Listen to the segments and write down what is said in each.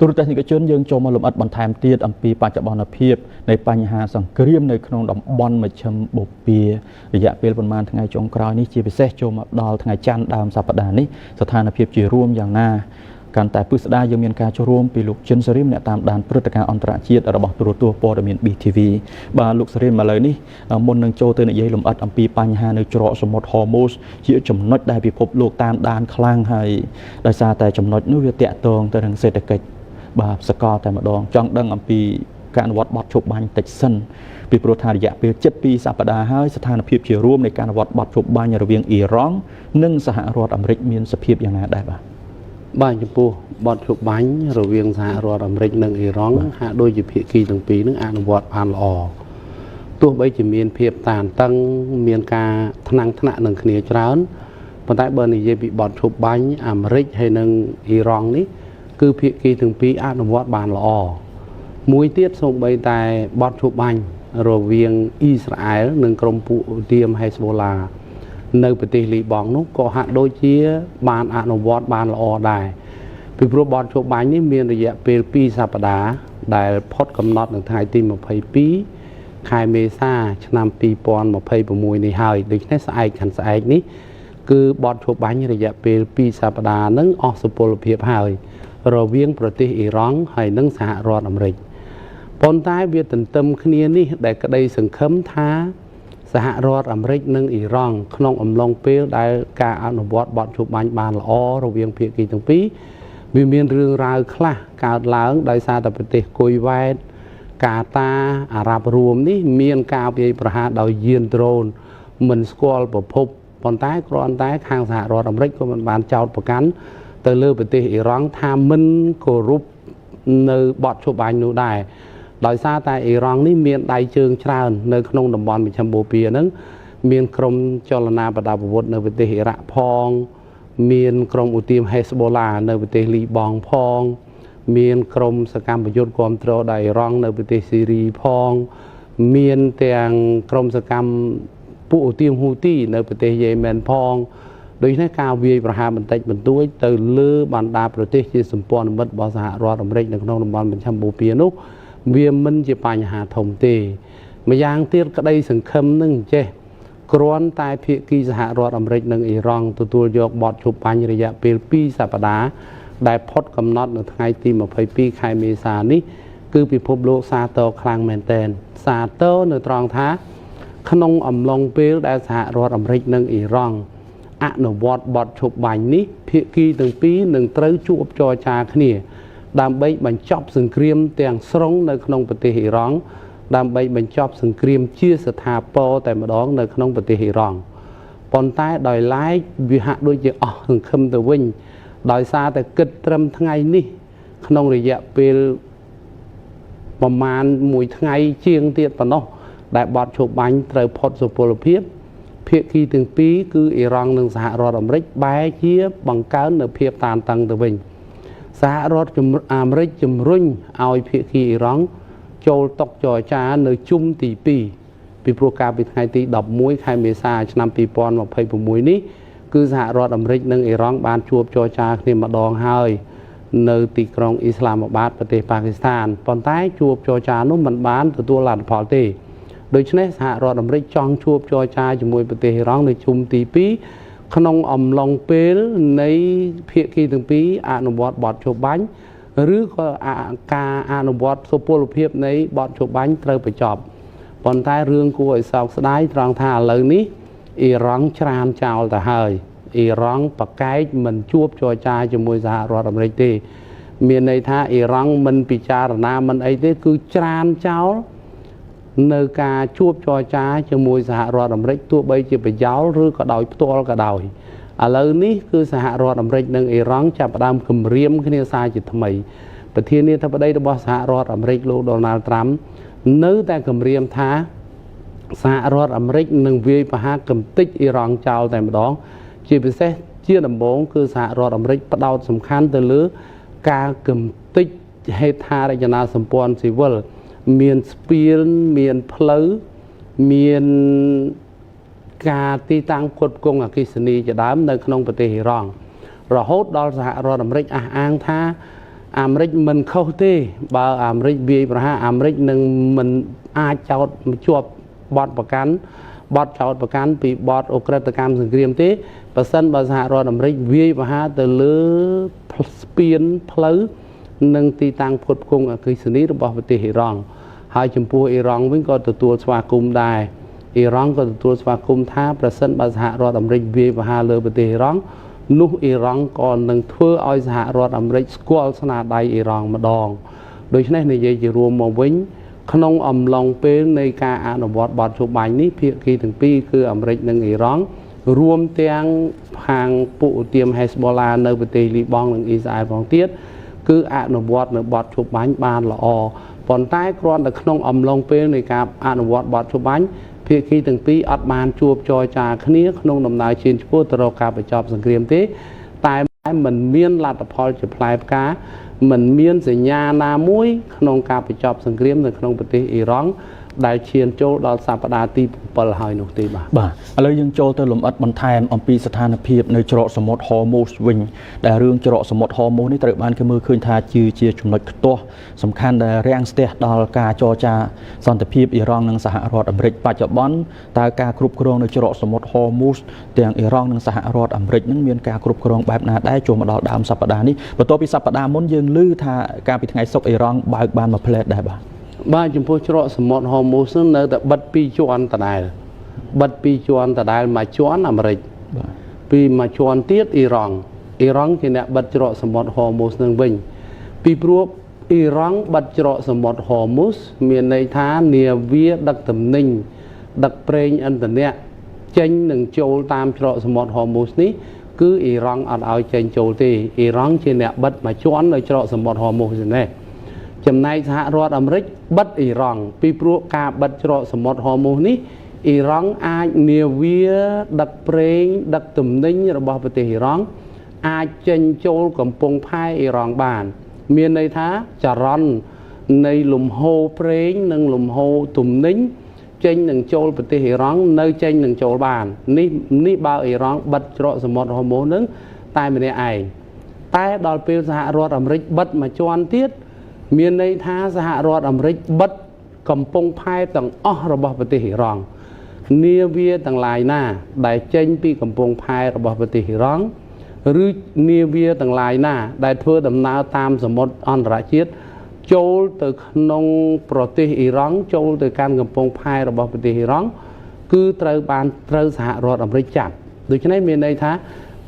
ទូរទស្សនិកជនយើងចូលមកលំអិតបន្ថែមទៀតអំពីបច្ចុប្បន្នភាពនៃបញ្ហាសង្គ្រាមនៅក្នុងតំបន់មជ្ឈិមបូព៌ារយៈពេលប្រមាណថ្ងៃចុងក្រោយនេះជាពិសេសចូលមកដល់ថ្ងៃច័ន្ទដើមសប្តាហ៍នេះស្ថានភាពជារួមយ៉ាងណាកាន់តែពិស្ដារយើងមានការចូលរួមពីលោកចិនសេរីមអ្នកតាមដានព្រឹត្តិការណ៍អន្តរជាតិរបស់ទូរទស្សន៍ព័ត៌មាន BTV បាទលោកសេរីមឥឡូវនេះមុននឹងចូលទៅនិយាយលម្អិតអំពីបញ្ហានៅច្រកសមុទ្រ Hormuz ជាចំណុចដែលពិភពលោកតាមដានខ្លាំងហើយដោយសារតែចំណុចនោះវាតាក់ទងទៅនឹងសេដ្ឋកិច្ចបាទសកលតែម្ដងចង់ដឹងអំពីការអនុវត្តបទឈប់បាញ់តិចសិនពីព្រោះថារយៈពេល7 សប្តាហ៍ហើយស្ថានភាពជារួមនៃការអនុវត្តបទឈប់បាញ់រវាងអ៊ីរ៉ង់និងសហរដ្ឋអាមេរិកមានសភាពយ៉ាងណាដែរបាទចំពោះបទឈប់បាញ់រវាងសហរដ្ឋអាមេរិកនិងអ៊ីរ៉ង់ហាក់ដូចជាភាគីទាំងពីរនឹងអនុវត្តបានល្អទោះបីជាមានភាពតានតឹងមានការថ្នាំងថ្នាក់នឹងគ្នាច្រើនប៉ុន្តែបើនិយាយពីបទឈប់បាញ់អាមេរិកហើយនិងអ៊ីរ៉ង់នេះគឺភាគីទាំងពីរអនុវត្តបានល្អមួយទៀតសូម្បីតែបទឈប់បាញ់រវាងអ៊ីស្រាអែលនិងក្រុមពួកឧទាមហេសបូឡានៅប្រទេសលីបង់នោះក៏ហាក់ដូចជាបានអនុវត្តបានល្អដែរពីព្រោះបទឈប់បាញ់នេះមានរយៈពេល2 សប្តាហ៍ដែលផុតកំណត់នៅថ្ងៃទី22 ខែមេសាឆ្នាំ2026នេះហើយដូច្នេះស្អែកនេះគឺបទឈប់បាញ់រយៈពេល2 សប្តាហ៍នឹងអស់សុពលភាពហើយរវាងប្រទេសអ៊ីរ៉ង់ហើយនិងសហរដ្ឋអាមេរិកប៉ុន្តែវាទន្ទឹមគ្នានេះដែលក្តីសង្ឃឹមថាសហរដ្ឋអាមេរិកនិងអ៊ីរ៉ង់ក្នុងអំឡុងពេលដែលការអនុវត្តបទឈប់បាញ់បានល្អរវាងភាគីទាំងពីរវាមានរឿងរ៉ាវខ្លះកើតឡើងដោយសារតែប្រទេសគុយវ៉ែតកាតាអារ៉ាប់រួមនេះមានការវាយប្រហារដោយយានដ្រូនមិនស្គាល់ប្រភពប៉ុន្តែគ្រាន់តែខាងសហរដ្ឋអាមេរិកក៏មិនបានចោទប្រកាន់ទៅលើប្រទេសអ៊ីរ៉ង់ថាមិនគោរពនៅបទឈប់បាញ់នោះដែរដោយសារតែអ៊ីរ៉ង់នេះមានដៃជើងច្រើននៅក្នុងតំបន់មជ្ឈិមបូព៌ាហ្នឹងមានក្រុមចលនាបដាប្រវត្តិនៅប្រទេសអ៊ីរ៉ាក់ផងមានក្រុមឧទាមហេសបូឡានៅប្រទេសលីបង់ផងមានក្រុមសកម្មយុទ្ធគ្រប់គ្រងដោយអ៊ីរ៉ង់នៅប្រទេសស៊ីរីផងមានទាំងក្រុមសកម្មពួកឧទាមហ៊ូទីនៅប្រទេសយេម៉ែនផងដូច្នេះការវាយប្រហារបន្តិចបន្តួចទៅលើបណ្ដាប្រទេសជាសម្ព័ន្ធមិត្តរបស់សហរដ្ឋអាមេរិកនៅក្នុងតំបន់មជ្ឈិមបូព៌ានោះវាមិនជាបញ្ហាធំទេម្យ៉ាងទៀតក្តីសង្ឃឹមនឹងចេះគ្រាន់តែភាគីសហរដ្ឋអាមេរិកនិងអ៊ីរ៉ង់ទទួលយកបទឈប់បាញ់រយៈពេល2 សប្តាហ៍ដែលផុតកំណត់នៅថ្ងៃទី22 ខែមេសានេះគឺពិភពលោកសាទរខ្លាំងមែនទែនសាទរនៅត្រង់ថាក្នុងអំឡុងពេលដែលសហរដ្ឋអាមេរិកនិងអ៊ីរ៉ង់អនុវត្តបទឈប់បាញ់នេះភាគីទាំងពីរនឹងត្រូវជួបចរចាគ្នាដើម្បីបញ្ចប់សង្គ្រាមទាំងស្រុងនៅក្នុងប្រទេសអ៊ីរ៉ង់ដើម្បីបញ្ចប់សង្គ្រាមជាស្ថាពរតែម្ដងនៅក្នុងប្រទេសអ៊ីរ៉ង់ប៉ុន្តែដោយឡែកវាហាក់ដូចជាអស់សង្ឃឹមទៅវិញដោយសារតែគិតត្រឹមថ្ងៃនេះក្នុងរយៈពេលប្រមាណ1ថ្ងៃជាងទៀតប៉ុណ្ណោះដែលបទឈប់បាញ់ត្រូវផុតសុពលភាពភាគីទាំងពីរគឺអ៊ីរ៉ង់និងសហរដ្ឋអាមេរិកបែរជាបង្កើននៅភាពតានតឹងទៅវិញសហរដ្ឋអាមេរិកជំរុញឲ្យភាគីអ៊ីរ៉ង់ចូលតុចរចានៅជុំទី2ពីព្រោះកាលពីថ្ងៃទី11 ខែមេសាឆ្នាំ2026នេះគឺសហរដ្ឋអាមេរិកនិងអ៊ីរ៉ង់បានជួបចរចាគ្នាម្ដងហើយនៅទីក្រុងអ៊ីស្លាមាបាតប្រទេសប៉ាគីស្ថានប៉ុន្តែជួបចរចានោះមិនបានទទួលលទ្ធផលទេដូច្នេះសហរដ្ឋអាមេរិកចង់ជួបចរចាជាមួយប្រទេសអ៊ីរ៉ង់នៅជុំទី2ក្នុងអំឡុងពេលនៃភាគីទាំងពីរអនុវត្តបទឈប់បាញ់ឬក៏ការអនុវត្តសុពលភាពនៃបទឈប់បាញ់ត្រូវបញ្ចប់ប៉ុន្តែរឿងគួរឲ្យសោកស្ដាយត្រង់ថាឥឡូវនេះអ៊ីរ៉ង់ច្រានចោលទៅហើយអ៊ីរ៉ង់ប្រកែកមិនជួបចរចាជាមួយសហរដ្ឋអាមេរិកទេមានន័យថាអ៊ីរ៉ង់មិនពិចារណាមិនអីទេគឺច្រានចោលនៅការជួបចរចាជាមួយសហរដ្ឋអាមេរិកទោះបីជាប្រយោលឬក៏ដោយផ្ទាល់ក៏ដោយឥឡូវនេះគឺសហរដ្ឋអាមេរិកនិងអ៊ីរ៉ង់ចាប់ផ្ដើមគម្រាមគ្នាសារជាថ្មីប្រធានាធិបតីរបស់សហរដ្ឋអាមេរិកលោកដូណាល់ត្រាំនៅតែគម្រាមថាសហរដ្ឋអាមេរិកនឹងវាយប្រហារកំទេចអ៊ីរ៉ង់ចោលតែម្ដងជាពិសេសជាដំបូងគឺសហរដ្ឋអាមេរិកផ្ដោតសំខាន់ទៅលើការកំទេចហេដ្ឋារចនាសម្ព័ន្ធស៊ីវិលមានស្ពានមានផ្លូវមានការទីតាំងផ្គត់ផ្គង់អគ្គិសនីជាដើមនៅក្នុងប្រទេសអ៊ីរ៉ង់រហូតដល់សហរដ្ឋអាមេរិកអះអាងថា អាមេរិកមិនខុសទេបើអាមេរិកវាយប្រហារអាមេរិកនឹងមិនអាចចោទជាប់បទប្រកាន់បទចោទប្រកាន់ពីបទអក្រិតកម្មសង្គ្រាមទេបើសិនបើសហរដ្ឋអាមេរិកវាយប្រហារទៅលើស្ពានផ្លូវនិងទីតាំងផ្គត់ផ្គង់អគ្គិសនីរបស់ប្រទេសអ៊ីរ៉ង់ហើយចំពោះអ៊ីរ៉ង់វិញក៏ទទួលស្វាគមន៍ដែរអ៊ីរ៉ង់ក៏ទទួលស្វាគមន៍ថាប្រសិនបើសហរដ្ឋអាមេរិកវាយប្រហារលើប្រទេសអ៊ីរ៉ង់នោះអ៊ីរ៉ង់ក៏នឹងធ្វើឲ្យសហរដ្ឋអាមេរិកស្គាល់ស្នាដៃអ៊ីរ៉ង់ម្ដងដូច្នេះនិយាយជារួមមកវិញក្នុងអំឡុងពេលនៃការអនុវត្តបទជុំបាញ់នេះភាគីទាំងពីរគឺអាមេរិកនិងអ៊ីរ៉ង់រួមទាំងខាងពួកឧទាម Hezbollah នៅប្រទេសលីបង់និងអ៊ីស្រាអែលផងទៀតគឺអនុវត្តនៅបទជុំបាញ់បានល្អប៉ុន្តែគ្រាន់តែក្នុងអំឡុងពេលនៃការអនុវត្តបទជុំបាញ់ភាគីទាំងពីរអត់បានជួបចរចាគ្នាក្នុងដំណើរឈានឆ្ពោះទៅរកការបញ្ចប់សង្គ្រាមទេតែមិនមានលទ្ធផលជាផ្លែផ្កាមិនមានសញ្ញាណាមួយក្នុងការបញ្ចប់សង្គ្រាមនៅក្នុងប្រទេសអ៊ីរ៉ង់ដែលឈានចូលដល់សប្តាហ៍ទី7ហើយនោះទេបាទឥឡូវយើងចូលទៅលម្អិតបន្ថែមអំពីស្ថានភាពនៅច្រកសមុទ្រហ័រមូសវិញដែលរឿងច្រកសមុទ្រហ័រមូសនេះត្រូវបានគេមើលឃើញថាជាចំណុចខ្ទាស់សំខាន់ដែលរាំងស្ទះដល់ការចរចាសន្តិភាពអ៊ីរ៉ង់និងសហរដ្ឋអាមេរិកបច្ចុប្បន្នតើការគ្រប់គ្រងនៅច្រកសមុទ្រហ័រមូសទាំងអ៊ីរ៉ង់និងសហរដ្ឋអាមេរិកនឹងមានការគ្រប់គ្រងបែបណាដែរចូលមកដល់ដើមសប្តាហ៍នេះបន្ទាប់ពីសប្តាហ៍មុនយើងឮថាកាលពីថ្ងៃសុក្រអ៊ីរ៉ង់បើកបានមួយផ្លែតដែរបាទចំពោះច្រកសមុទ្រហ័រមូសនៅតែបិទ2ជាន់ដដែលបិទ2ជាន់ដដែលមួយជាន់អាមេរិកពីមួយជាន់ទៀតអ៊ីរ៉ង់ជាអ្នកបិទច្រកសមុទ្រហ័រមូសនឹងវិញពីព្រោះអ៊ីរ៉ង់បិទច្រកសមុទ្រហ័រមូសមានន័យថានាវាដឹកទំនិញដឹកប្រេងឥន្ធនៈចេញនិងចូលតាមច្រកសមុទ្រហ័រមូសនេះគឺអ៊ីរ៉ង់អត់ឲ្យចេញចូលទេអ៊ីរ៉ង់ជាអ្នកបិទមួយជាន់នៅច្រកសមុទ្រហ័រមូសនេះចំណែកសហរដ្ឋអាមេរិកបិទអ៊ីរ៉ង់ពីព្រោះការបិទច្រកសមុទ្រហ័រមូសនេះអ៊ីរ៉ង់អាចនាវាដឹកប្រេងដឹកទំនិញរបស់ប្រទេសអ៊ីរ៉ង់អាចចេញចូលកំពង់ផែអ៊ីរ៉ង់បានមានន័យថាចរន្តនៃលំហូរប្រេងនិងលំហូរទំនិញចេញនឹងចូលប្រទេសអ៊ីរ៉ង់នៅចេញនឹងចូលបាននេះបើអ៊ីរ៉ង់បិទច្រកសមុទ្រហ័រមូសនឹងតែម្នាក់ឯងតែដល់ពេលសហរដ្ឋអាមេរិកបិទមួយជាន់ទៀតមានន័យថាសហរដ្ឋអាមេរិកបិទកំពង់ផែទាំងអស់របស់ប្រទេសអ៊ីរ៉ង់នាវាទាំងឡាយណាដែលចេញពីកំពង់ផែរបស់ប្រទេសអ៊ីរ៉ង់ឬនាវាទាំងឡាយណាដែលធ្វើដំណើរតាមសមុទ្រអន្តរជាតិចូលទៅក្នុងប្រទេសអ៊ីរ៉ង់ចូលទៅកាន់កំពង់ផែរបស់ប្រទេសអ៊ីរ៉ង់គឺត្រូវសហរដ្ឋអាមេរិកចាប់ដូច្នេះមានន័យថា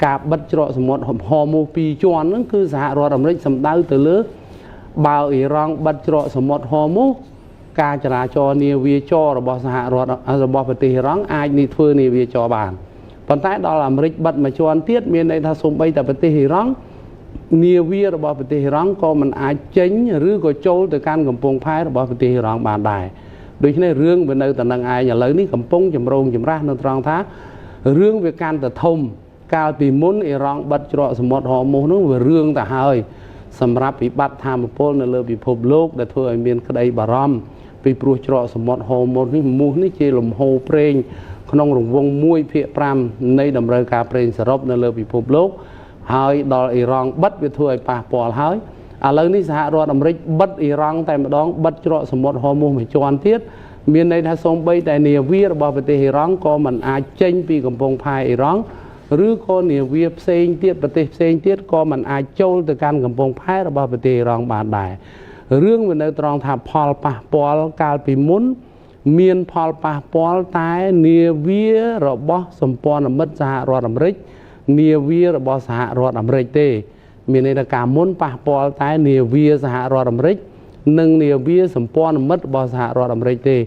ការបិទច្រកសមុទ្រហ័រមូស2ជាន់ហ្នឹងគឺសហរដ្ឋអាមេរិកសម្ដៅទៅលើបើអ៊ីរ៉ង់បិទច្រកសមុទ្រហ័រមូសការចរាចរណ៍នាវាចររបស់សហរដ្ឋរបស់ប្រទេសអ៊ីរ៉ង់អាចនេះធ្វើនាវាចរបានប៉ុន្តែដល់អាមេរិកបិទមួយជាន់ទៀតមានន័យថាសូម្បីតែប្រទេសអ៊ីរ៉ង់នាវារបស់ប្រទេសអ៊ីរ៉ង់ក៏មិនអាចចេញឬក៏ចូលទៅកាន់កំពង់ផែរបស់ប្រទេសអ៊ីរ៉ង់បានដែរដូច្នេះរឿងវានៅតែនឹងឯងឥឡូវនេះកំពុងចម្រូងចម្រាសនៅត្រង់ថារឿងវាកាន់តែធំកាលពីមុនអ៊ីរ៉ង់បិទច្រកសមុទ្រហ័រមូសនោះវារឿងទៅហើយសម្រាប់វិបត្តិធម្មពលនៅលើពិភពលោកដែលធ្វើឲ្យមានក្តីបារម្ភពីព្រោះច្រកសមុទ្រហ័រមូសនេះជាលំហូរប្រេងក្នុងរង្វង់ 1/5 នៃតម្រូវការប្រេងសរុបនៅលើពិភពលោកហើយដល់អ៊ីរ៉ង់បិទវាធ្វើឲ្យប៉ះពាល់ហើយឥឡូវនេះសហរដ្ឋអាមេរិកបិទអ៊ីរ៉ង់តែម្ដងបិទច្រកសមុទ្រហ័រមូសមួយជាន់ទៀតមានន័យថាសូម្បីតែនាវារបស់ប្រទេសអ៊ីរ៉ង់ក៏មិនអាចចេញពីកំពង់ផែអ៊ីរ៉ង់ឬក៏នាវាផ្សេងទៀតប្រទេសផ្សេងទៀតក៏មិនអាចចូលទៅកាន់កំពង់ផែរបស់ប្រទេសអ៊ីរ៉ង់បានដែររឿងវានៅត្រង់ថាផលប៉ះពាល់កាលពីមុនមានផលប៉ះពាល់តែនាវារបស់សម្ព័ន្ធមិត្តសហរដ្ឋអាមេរិកនាវារបស់សហរដ្ឋអាមេរិកទេមានន័យថាការមុនប៉ះពាល់តែនាវាសហរដ្ឋអាមេរិកនិងនាវាសម្ព័ន្ធមិត្តរបស់សហរដ្ឋអាមេរិកទេ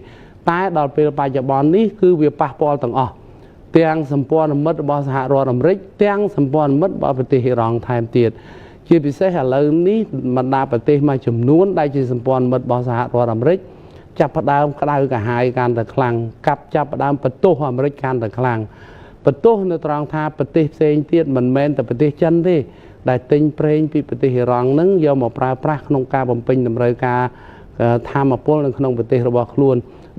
តែដល់ពេលបច្ចុប្បន្ននេះគឺវាប៉ះពាល់ទាំងអស់ទាំងសម្ព័ន្ធមិត្តរបស់សហរដ្ឋអាមេរិកទាំងសម្ព័ន្ធមិត្តរបស់ប្រទេសអ៊ីរ៉ង់ថែមទៀតជាពិសេសឥឡូវនេះបណ្ដាប្រទេសមួយចំនួនដែលជាសម្ព័ន្ធមិត្តរបស់សហរដ្ឋអាមេរិកចាប់ផ្ដើមក្តៅក្រហាយកាន់តែខ្លាំងចាប់ផ្ដើមបន្ទោសអាមេរិកកាន់តែខ្លាំងបន្ទោសនៅត្រង់ថាប្រទេសផ្សេងទៀតមិនមែនតែប្រទេសចិនទេដែលទិញប្រេងពីប្រទេសអ៊ីរ៉ង់នឹងយកមកប្រើប្រាស់ក្នុងការបំពេញតម្រូវការធម្មពលនៅក្នុងប្រទេសរបស់ខ្លួន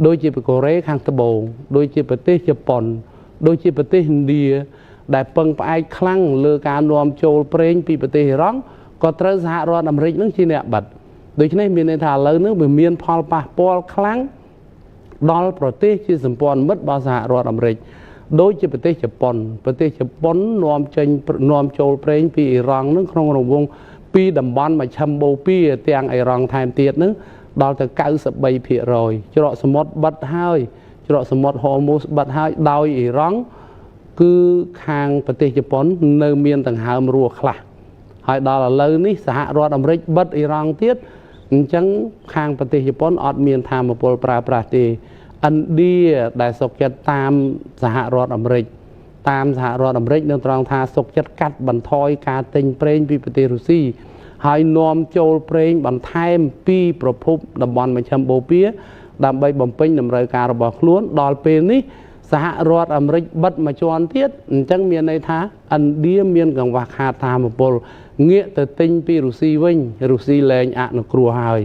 ដូចជាកូរ៉េខាងត្បូងដូចជាប្រទេសជប៉ុនដូចជាប្រទេសឥណ្ឌាដែលពឹងផ្អែកខ្លាំងលើការនាំចូលប្រេងពីប្រទេសអ៊ីរ៉ង់ ក៏ត្រូវសហរដ្ឋអាមេរិកនឹងជាអ្នកបិទដូច្នេះមានន័យថាឥឡូវនេះវាមានផលប៉ះពាល់ខ្លាំងដល់ប្រទេសជាសម្ព័ន្ធមិត្តរបស់សហរដ្ឋអាមេរិកដូចជាប្រទេសជប៉ុននាំចូលប្រេងពីអ៊ីរ៉ង់នឹងក្នុងរង្វង់ពីតំបន់មជ្ឈិមបូព៌ាទាំងអ៊ីរ៉ង់ថែមទៀតនឹងដល់ទៅ 93% ច្រកសមុទ្របិទហើយច្រកសមុទ្រហូមូសបិទហើយដោយអ៊ីរ៉ង់គឺខាងប្រទេសជប៉ុននៅមានដង្ហើមរស់ខ្លះហើយដល់ឥឡូវនេះសហរដ្ឋអាមេរិកបិទអ៊ីរ៉ង់ទៀតអញ្ចឹងខាងប្រទេសជប៉ុនអត់មានថាមពលប្រើប្រាស់ទេឥណ្ឌាដែលសុខចិត្តតាមសហរដ្ឋអាមេរិកនៅត្រង់ថាសុខចិត្តកាត់បន្ថយការទិញប្រេងពីប្រទេសរុស្ស៊ីហើយនាំចូលប្រេងបន្ថែមពីប្រភពតំបន់មជ្ឈិមបូព៌ាដើម្បីបំពេញតម្រូវការរបស់ខ្លួនដល់ពេលនេះសហរដ្ឋអាមេរិកបិទមួយជាន់ទៀតអញ្ចឹងមានន័យថាឥណ្ឌាមានកង្វះខាតថាមពលងាកទៅទិញពីរុស្ស៊ីវិញរុស្ស៊ីលែងអនុគ្រោះហើយ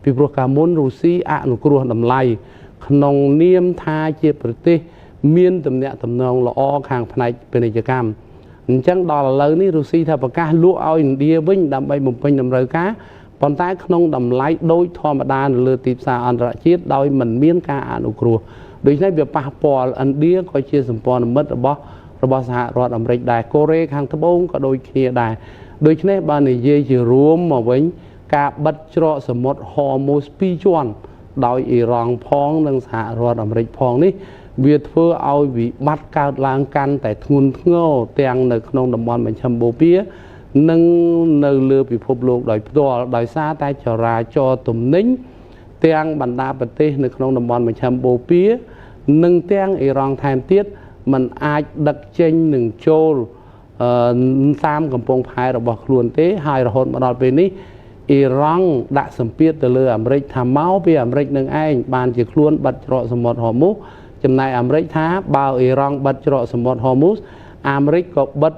ពីព្រោះកាលមុនរុស្ស៊ីអនុគ្រោះតម្លៃក្នុងនាមថាជាប្រទេសមានទំនាក់ទំនងល្អខាងផ្នែកពាណិជ្ជកម្មអញ្ចឹងដល់ឥឡូវនេះរុស្ស៊ីថាប្រកាសលក់ឲ្យឥណ្ឌាវិញដើម្បីបំពេញតម្រូវការប៉ុន្តែក្នុងតម្លៃដូចធម្មតានៅលើទីផ្សារអន្តរជាតិដោយមិនមានការអនុគ្រោះដូច្នេះវាប៉ះពាល់ឥណ្ឌាក៏ជាសម្ព័ន្ធមិត្តរបស់សហរដ្ឋអាមេរិកដែរកូរ៉េខាងត្បូងក៏ដូចគ្នាដែរដូច្នេះបើនិយាយជារួមមកវិញការបិទច្រកសមុទ្រហូមូស2ជាន់ដោយអ៊ីរ៉ង់ផងនិងសហរដ្ឋអាមេរិកផងនេះវាធ្វើឲ្យវិបត្តិកើតឡើងកាន់តែធ្ងន់ធ្ងរទាំងនៅក្នុងតំបន់មជ្ឈិមបូព៌ានិងនៅលើពិភពលោកដោយផ្ទាល់ដោយសារតែចរាចរណ៍ទំនិញទាំងបណ្ដាប្រទេសនៅក្នុងតំបន់មជ្ឈិមបូព៌ានិងទាំងអ៊ីរ៉ង់ថែមទៀតมันអាចដឹកចេញនឹងចូលតាមកំពង់ផែរបស់ខ្លួនទេហើយរហូតមកដល់ពេលនេះអ៊ីរ៉ង់ដាក់សម្ពាធទៅលើអាមេរិកថាមកពីអាមេរិកនឹងឯងបានជាខ្លួនបិទច្រកសមុទ្រហូមូសចំណែកអាមេរិកថាបើអ៊ីរ៉ង់បិទច្រកសមុទ្រហូមូសអាមេរិកក៏បិទ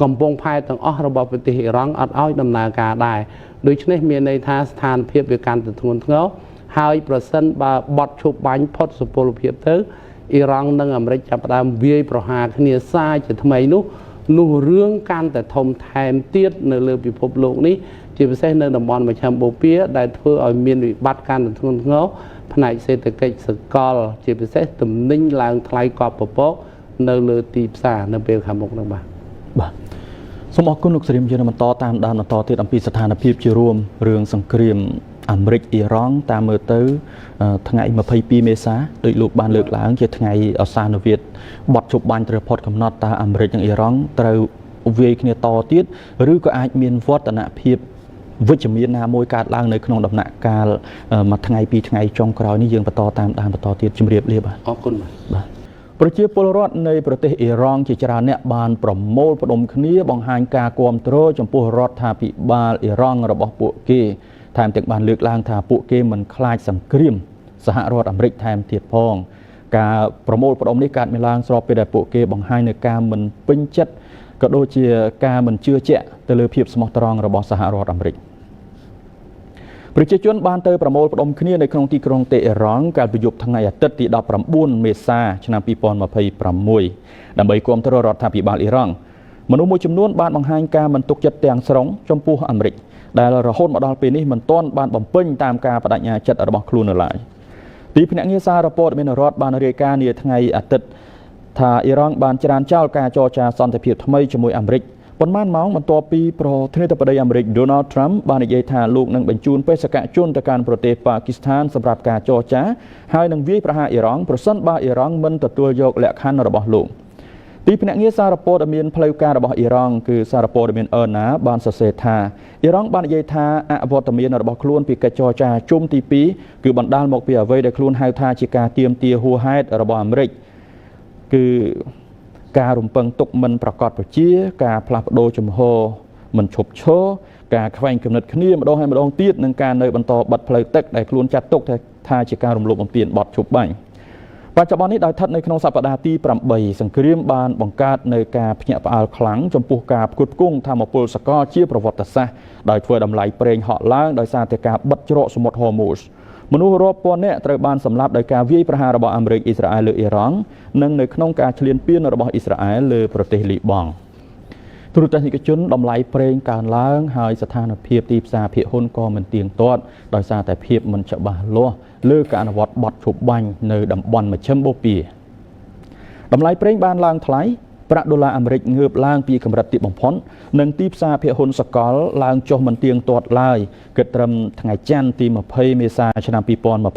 កំពង់ផែទាំងអស់របស់ប្រទេសអ៊ីរ៉ង់អត់ឲ្យដំណើរការដែរដូច្នេះមានន័យថាស្ថានភាពវាកាន់តែធ្ងន់ធ្ងរហើយប្រសិនបើបត់ឈប់បាញ់ផុតសុពលភាពទៅអ៊ីរ៉ង់និងអាមេរិកចាប់ផ្ដើមវាយប្រហារគ្នាសាជាថ្មីនោះរឿងកាន់តែធំថែមទៀតនៅលើពិភពលោកនេះជាពិសេសនៅតំបន់មជ្ឈិមបូព៌ាដែលធ្វើឲ្យមានវិបត្តិកាន់តែធ្ងន់ធ្ងរផ្នែកសេដ្ឋកិច្ចសកលជាពិសេសទំនិញឡើងថ្លៃកប់ពពកនៅលើទីផ្សារនៅពេលខាងមុខនោះបាទសូមអរគុណលោកស្រីមយើងបន្តតាមដានបន្តទៀតអំពីស្ថានភាពជារួមរឿងសង្គ្រាមអាមេរិកអ៊ីរ៉ង់តាមមើលទៅថ្ងៃ22មេសាដោយលោកបានលើកឡើងជាថ្ងៃអសានវិទ្យបត់ជប់បាញ់ត្រូវផុតកំណត់តើអាមេរិកនិងអ៊ីរ៉ង់ត្រូវវាយគ្នាតទៀតឬក៏អាចមានវឌ្ឍនភាពវិជ្ជមានណាមួយកើតឡើងនៅក្នុងដំណាក់កាលមួយថ្ងៃពីរថ្ងៃចុងក្រោយនេះយើងបន្តតាមដានបន្តទៀតជម្រាបលាបាទអរគុណបាទប្រជាពលរដ្ឋនៃប្រទេសអ៊ីរ៉ង់ជាច្រើនអ្នកបានប្រមូលផ្ដុំគ្នាបង្ហាញការគាំទ្រចំពោះរដ្ឋាភិបាលអ៊ីរ៉ង់របស់ពួកគេថែមទាំងបានលើកឡើងថាពួកគេមិនខ្លាចសង្គ្រាមសហរដ្ឋអាមេរិកថែមទៀតផងការប្រមូលផ្ដុំនេះកើតមានឡើងស្របពេលដែលពួកគេបង្ហាញនៅការមិនពេញចិត្តក៏ដូចជាការមិនជឿជាក់ទៅលើភាពស្មោះត្រង់របស់សហរដ្ឋអាមេរិកប្រជាជនបានទៅប្រមូលផ្ដុំគ្នានៅក្នុងទីក្រុងតេអ៊ីរ៉ង់កាលពីយប់ថ្ងៃអាទិត្យទី19មេសាឆ្នាំ2026ដើម្បីគាំទ្ររដ្ឋាភិបាលអ៊ីរ៉ង់មនុស្សមួយចំនួនបានបង្ហាញការមិនទុកចិត្តទាំងស្រុងចំពោះអាមេរិកដែលរហូតមកដល់ពេលនេះមិនទាន់បានបំពេញតាមការបដិញ្ញាចិត្តរបស់ខ្លួននៅឡើយទីភ្នាក់ងារសារព័ត៌មានរដ្ឋបានរាយការណ៍នាថ្ងៃអាទិត្យថាអ៊ីរ៉ង់បានច្រានចោលការចរចាសន្តិភាពថ្មីជាមួយអាមេរិកប៉ុន្មានម៉ោងបន្ទាប់ពីប្រធានាធិបតីអាមេរិក Donald Trump បាននិយាយថាលោកនឹងបញ្ជូនបេសកជនទៅកាន់ប្រទេសប៉ាគីស្ថានសម្រាប់ការចរចាហើយនឹងវាយប្រហារអ៊ីរ៉ង់ប្រសិនបើអ៊ីរ៉ង់មិនទទួលយកលក្ខខណ្ឌរបស់លោកទីភ្នាក់ងារសារព័ត៌មានផ្លូវការរបស់អ៊ីរ៉ង់គឺសារព័ត៌មាន IRNA បានសរសេរថាអ៊ីរ៉ង់បាននិយាយថាអវត្តមានរបស់ខ្លួនពីកិច្ចចរចាជុំទី2គឺបណ្ដាលមកពីអ្វីដែលខ្លួនហៅថាជាការទាមទារហួសហេតុរបស់អាមេរិកគឺការរំពឹងទុកមិនប្រកបប្រជាការផ្លាស់ប្ដូរជំហរមិនឈប់ឈរការខ្វែងគំនិតគ្នាម្ដងហើយម្ដងទៀតនិងការនៅបន្តបិទផ្លូវទឹកដែលខ្លួនចាត់ទុកថាជាការរំលោភបំពានបទឈប់បាញ់បច្ចុប្បន្ននេះដោយស្ថិតនៅក្នុងសប្តាហ៍ទី8សង្គ្រាមបានបង្កើតនៅការភ្ញាក់ផ្អើលខ្លាំងចំពោះការផ្គត់ផ្គង់ថាមពលសកលជាប្រវត្តិសាស្ត្រដោយធ្វើតម្លៃប្រេងហក់ឡើងដោយសារតែការបិទច្រកសមុទ្រហូមូសមនុស្សរាប់ពាន់នាក់ត្រូវបានសម្លាប់ដោយការវាយប្រហាររបស់អាមេរិកអ៊ីស្រាអែលលើអ៊ីរ៉ង់និងនៅក្នុងការឈ្លានពានរបស់អ៊ីស្រាអែលលើប្រទេសលីបង់ ទូរទស្សនិកជនតម្លៃប្រេងកើនឡើងហើយស្ថានភាពទីផ្សារភាគហ៊ុនក៏មិនទៀងទាត់ដោយសារតែភាពមិនច្បាស់លាស់លើការអនុវត្តបទឈប់បាញ់នៅតំបន់មជ្ឈិមបូព៌ាតម្លៃប្រេងបានឡើងថ្លៃប្រាក់ដុល្លារអាមេរិកងើបឡើងពីកម្រិតទាបបំផុតនិងទីផ្សារភាគហ៊ុនសកលឡើងចុះមិនទៀងទាត់ឡើយគិតត្រឹមថ្ងៃច័ន្ទទី20មេសាឆ្នាំ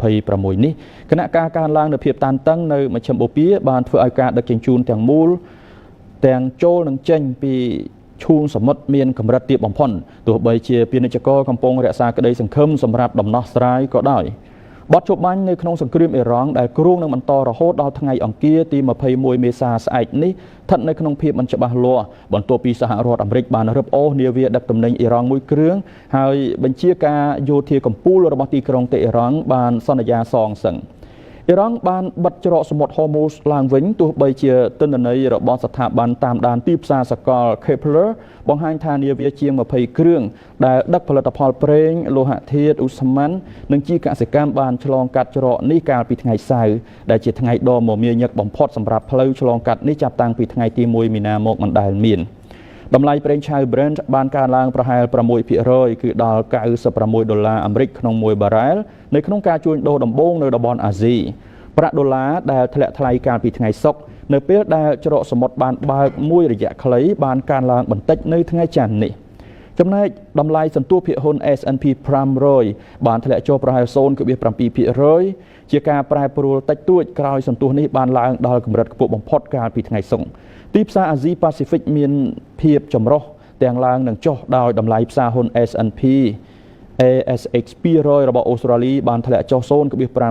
2026នេះគណៈការកើនឡើងនៃភាពតានតឹងនៅមជ្ឈិមបូព៌ាបានធ្វើឲ្យការដឹកជញ្ជូនទាំងមូលទាំងចូលនិងចេញពីឈូងសមុទ្រមានកម្រិតទាបបំផុតទោះបីជាពាណិជ្ជករកំពុងរក្សាក្តីសង្ឃឹមសម្រាប់ដំណោះស្រាយក៏ដោយបទជប់បាញ់នៅក្នុងសង្គ្រាមអ៊ីរ៉ង់ដែលគ្រោងនឹងបន្តរហូតដល់ថ្ងៃអង្គារទី21មេសាស្អែកនេះស្ថិតនៅក្នុងភាពមិនច្បាស់លាស់បន្ទាប់ពីសហរដ្ឋអាមេរិកបានរឹបអូសនាវាដឹកទំនិញអ៊ីរ៉ង់មួយគ្រឿងហើយបញ្ជាការយោធាកំពូលរបស់ទីក្រុងតេហ៍រ៉ង់បានសន្យាសងសឹងអ៊ីរ៉ង់បានបិទច្រកសមុទ្រហូមូសឡើងវិញទោះបីជាទិន្នន័យរបស់ស្ថាប័នតាមដានទីផ្សារសកល Kepler បង្ហាញថានាវាជាង20គ្រឿងដែលដឹកផលិតផលប្រេងលោហៈធាតុឧស្ម័ននិងជាកសិកម្មបានឆ្លងកាត់ច្រកនេះកាលពីថ្ងៃសៅរ៍ដែលជាថ្ងៃដ៏មមាញឹកបំផុតសម្រាប់ផ្លូវឆ្លងកាត់នេះចាប់តាំងពីថ្ងៃទី1មីនាមកមិនដែលមានតម្លៃប្រេងឆៅ Brent បានកើនឡើងប្រហែល 6% គឺដល់$96អាមេរិកក្នុង1បារ៉ែលនៅក្នុងការជួញដូរដំបូងនៅតំបន់អាស៊ីប្រាក់ដុល្លារដែលធ្លាក់ថ្លៃកាលពីថ្ងៃសុក្រនៅពេលដែលច្រកសមុទ្របានបើកមួយរយៈខ្លីបានកើនឡើងបន្តិចនៅថ្ងៃច័ន្ទនេះចំណែកតម្លៃសន្ទុះភាគហ៊ុន S&P 500បានធ្លាក់ចុះប្រហែល 0.7% ជាការប្រែប្រួលតិចតួចក្រោយសន្ទុះនេះបានឡើងដល់កម្រិតខ្ពស់បំផុតកាលពីថ្ងៃសុក្រទីផ្សារអាស៊ីប៉ាស៊ីហ្វិកមានភាពចម្រុះទាំងឡើងនិងចុះដោយតម្លៃផ្សារហ៊ុន S&P ASX 200របស់អូស្ត្រាលីបានធ្លាក់ចុះ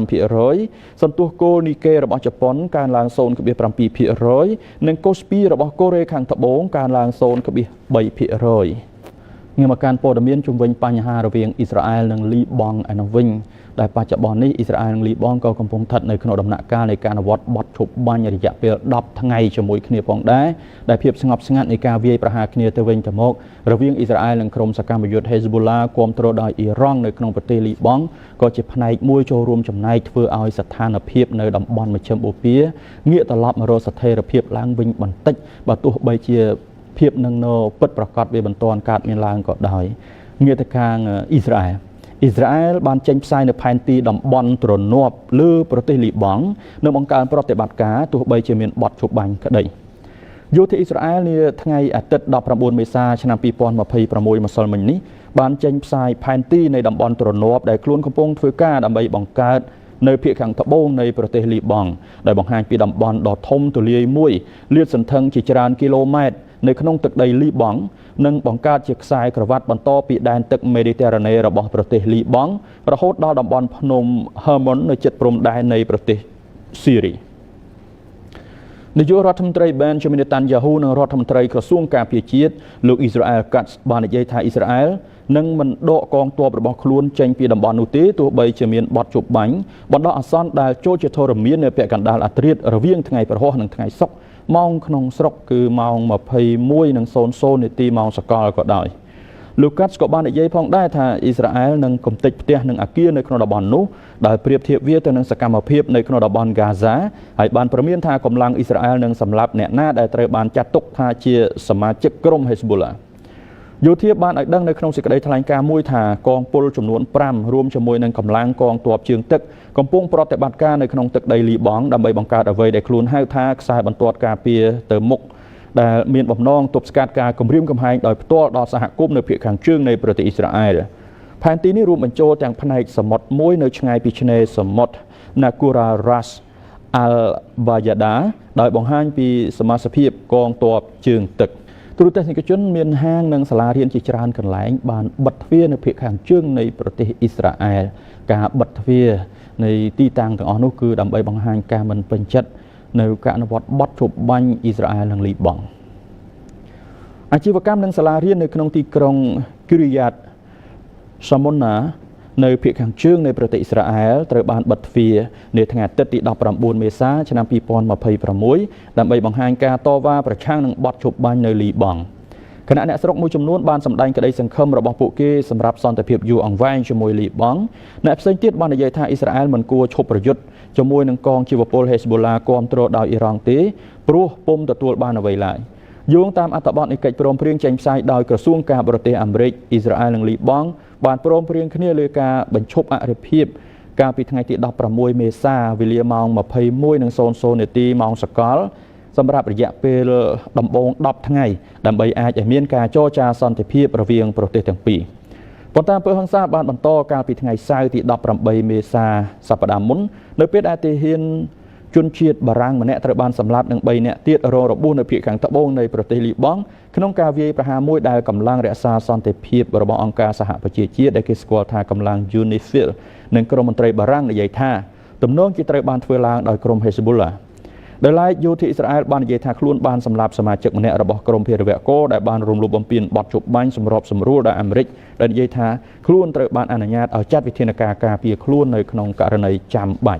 0.5% សន្ទុះគោលនីកេរបស់ជប៉ុនកើនឡើង 0.7% និងកូស្ពីរបស់កូរ៉េខាងត្បូងកើនឡើង 0.3%ងាកមកកាន់ព័ត៌មានជុំវិញបញ្ហារវាងអ៊ីស្រាអែលនិងលីបង់ឯនោះវិញដែលបច្ចុប្បន្ននេះអ៊ីស្រាអែលនិងលីបង់ក៏កំពុងស្ថិតនៅក្នុងដំណាក់កាលនៃការអនុវត្តបទឈប់បាញ់រយៈពេល10ថ្ងៃជាមួយគ្នាផងដែរដែលភាពស្ងប់ស្ងាត់នៃការវាយប្រហារគ្នាទៅវិញទៅមករវាងអ៊ីស្រាអែលនិងក្រុមសកម្មយុទ្ធ Hezbollah គាំទ្រដោយអ៊ីរ៉ង់នៅក្នុងប្រទេសលីបង់ក៏ជាផ្នែកមួយចូលរួមចំណែកធ្វើឲ្យស្ថានភាពនៅតំបន់មជ្ឈិមបូព៌ាងាកត្រឡប់មករកស្ថិរភាពឡើងវិញបន្តិចបើទោះបីជាភាពនឹងនៅពិតប្រាកដវាមិនទាន់កើតមានឡើងក៏ដោយងាកទៅខាងអ៊ីស្រាអែលបានចេញផ្សាយនៅផែនទីតំបន់ទ្រនាប់លើប្រទេសលីបង់និងបង្កើនប្រតិបត្តិការទោះបីជាមានបទឈប់បាញ់ក្តីយោធាអ៊ីស្រាអែលនាថ្ងៃអាទិត្យ19មេសាឆ្នាំ2026ម្សិលមិញនេះបានចេញផ្សាយផែនទីនៃតំបន់ទ្រនាប់ដែលខ្លួនកំពុងធ្វើការដើម្បីបង្កើតនៅភាគខាងត្បូងនៃប្រទេសលីបង់ដែលបង្ហាញពីតំបន់ដ៏ធំទូលាយមួយលាតសន្ធឹងជាច្រើនគីឡូម៉ែត្រនៅក្នុងទឹកដីលីបង់និងបង្កើតជាខ្សែក្រវ៉ាត់បន្តពីដែនទឹកមេឌីទែរ៉ាណេរបស់ប្រទេសលីបង់រហូតដល់តំបន់ភ្នំ Hermon នៅជិតព្រំដែននៃប្រទេសស៊ីរីនាយករដ្ឋមន្ត្រី Benjamin Netanyahu និងរដ្ឋមន្ត្រីក្រសួងការពារជាតិលោក Israel Katz បាននិយាយថាអ៊ីស្រាអែលនឹងមិនដកកងទ័ពរបស់ខ្លួនចេញពីតំបន់នោះទេទោះបីជាមានបទជប់បាញ់បណ្ដោះអាសន្នដែលចូលជាធរមាននៅពាក់កណ្ដាលអាធ្រាត្ររវាងថ្ងៃប្រហ័សនិងថ្ងៃសុក្រម៉ោងក្នុងស្រុកគឺម៉ោង21:00នាទីម៉ោងសកលក៏ដោយលោកកាត់ក៏បាននិយាយផងដែរថាអ៊ីស្រាអែលនឹងកំទេចផ្ទះនិងអគារនៅក្នុងតំបន់នោះដោយប្រៀបធៀបវាទៅនឹងសកម្មភាពនៅក្នុងតំបន់ហ្គាហ្សាហើយបានព្រមានថាកម្លាំងអ៊ីស្រាអែលនឹងសម្លាប់អ្នកណាដែលត្រូវបានចាត់ទុកថាជាសមាជិកក្រុម Hezbollah យោធាបានឲ្យដឹងនៅក្នុងសេចក្តីថ្លែងការណ៍មួយថាកងពលចំនួន5រួមជាមួយនឹងកម្លាំងកងទ័ពជើងទឹកកំពុងប្រតិបត្តិការនៅក្នុងទឹកដីលីបង់ដើម្បីបង្កើតអ្វីដែលខ្លួនហៅថាខ្សែបន្ទាត់ការពារទៅមុខដែលមានបំណងទប់ស្កាត់ការគំរាមកំហែងដោយផ្ទាល់ដល់សហគមន៍នៅភាគខាងជើងនៃប្រទេសអ៊ីស្រាអែលផែនទីនេះរួមបញ្ចូលទាំងផ្នែកសមុទ្រមួយនៅឆ្ងាយពីឆ្នេរសមុទ្រ Nakura Ras Al Bayada ដោយបង្ហាញពីសមាជិកកងទ័ពជើងទឹកទូរទស្សនិកជនមានហាងនិងសាលារៀនជាច្រើនកន្លែងបានបិទទ្វារនៅភាគខាងជើងនៃប្រទេសអ៊ីស្រាអែលការបិទទ្វារនៃទីតាំងទាំងអស់នោះគឺដើម្បីបង្ហាញការមិនពេញចិត្តនៅការអនុវត្តបទជប់បាញ់អ៊ីស្រាអែលនិងលីបង់អាជីវកម្មនិងសាលារៀននៅក្នុងទីក្រុង Kiryat Shmona នៅភាគខាងជើងនៃប្រទេសអ៊ីស្រាអែលត្រូវបានបិទទ្វារនាថ្ងៃអាទិត្យទី19មេសាឆ្នាំ2026ដើម្បីបង្ហាញការតវ៉ាប្រឆាំងនឹងបទជប់បាញ់នៅលីបង់គណៈអ្នកស្រុកមួយចំនួនបានសម្ដែងក្តីសង្ឃឹមរបស់ពួកគេសម្រាប់សន្តិភាពយូរអង្វែងជាមួយលីបង់អ្នកផ្សេងទៀតបាននិយាយថាអ៊ីស្រាអែលមិនគួរឈប់ប្រយុទ្ធជាមួយនឹងកងជីវពល Hezbollah គាំទ្រដោយអ៊ីរ៉ង់ទេព្រោះពុំទទួលបានអ្វីឡើយ យោងតាមអត្ថបទនៃកិច្ចព្រមព្រៀងចេញផ្សាយដោយក្រសួងការបរទេសអាមេរិកអ៊ីស្រាអែលនិងលីបង់បានព្រមព្រៀងគ្នាលើការបញ្ឈប់អរិភាពកាលពីថ្ងៃទី16មេសាវេលាម៉ោង 21:00 នាទីម៉ោងសកលសម្រាប់រយៈពេលដំបូង10ថ្ងៃដើម្បីអាចឲ្យមានការចរចាសន្តិភាពរវាងប្រទេសទាំងពីរប៉ុន្តែអំពើហិង្សាបានបន្តកាលពីថ្ងៃសៅរ៍ទី18មេសាសប្តាហ៍មុននៅពេលដែលទាហានជនជាតិបារាំងម្នាក់ត្រូវបានសម្លាប់និង3នាក់ទៀតរងរបួសនៅភាគខាងត្បូងនៃប្រទេសលីបង់ក្នុងការវាយប្រហារមួយដែលកម្លាំងរក្សាសន្តិភាពរបស់អង្គការសហប្រជាជាតិដែលគេស្គាល់ថាកម្លាំង UNIFIL និងក្រុមមន្ត្រីបារាំងនិយាយថាទំនងជាត្រូវបានធ្វើឡើងដោយក្រុម Hezbollah ដោយឡែកយោធាអ៊ីស្រាអែលបាននិយាយថាខ្លួនបានសម្លាប់សមាជិកម្នាក់របស់ក្រុមភេរវកដែលបានរំលោភបំពានបទជប់បាញ់សម្របសម្រួលដោយអាមេរិកដែលនិយាយថាខ្លួនត្រូវបានអនុញ្ញាតឲ្យចាត់វិធានការការពារខ្លួននៅក្នុងករណីចាំបាច់